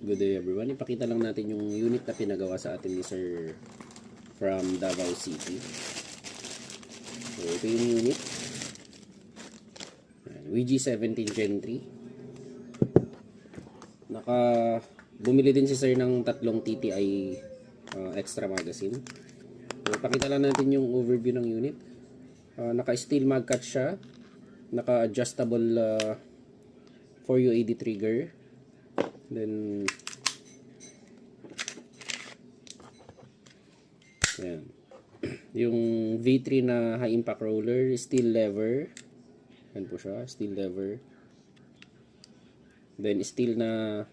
Good day everyone. Ipakita lang natin yung unit na pinagawa sa atin ni Sir from Davao City. So ito yung unit. WG17 Gen 3. Bumili din si Sir ng tatlong TTI extra magazine. So ipakita lang natin yung overview ng unit. Naka steel mag cut siya. Naka adjustable 4U80 trigger. Then yan. Yung V3 na high impact roller, steel lever. Yan po siya, steel lever. Then steel na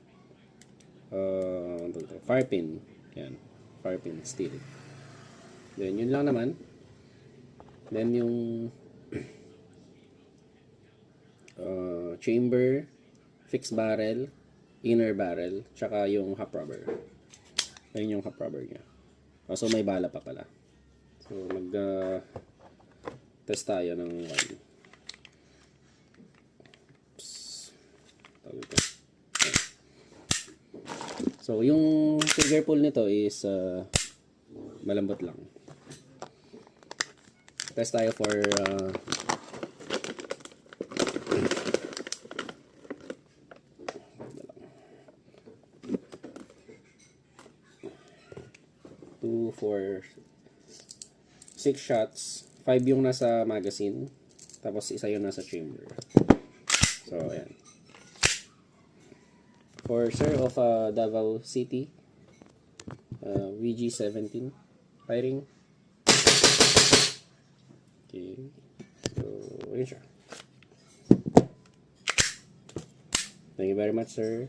fire pin. Yan, fire pin steel. Then yun lang naman. Then yung chamber, fixed barrel, inner barrel, tsaka yung half rubber. Ayun yung half rubber niya. So may bala pa pala. So test tayo ng one. So yung trigger pull nito is malambot lang. Test tayo for 2, 4, 6 shots. 5 yung nasa magazine. Tapos isa yung nasa chamber. So, ayan. For Sir of Davao City, WG17 firing. Okay. So, yun siya. Thank you very much, sir.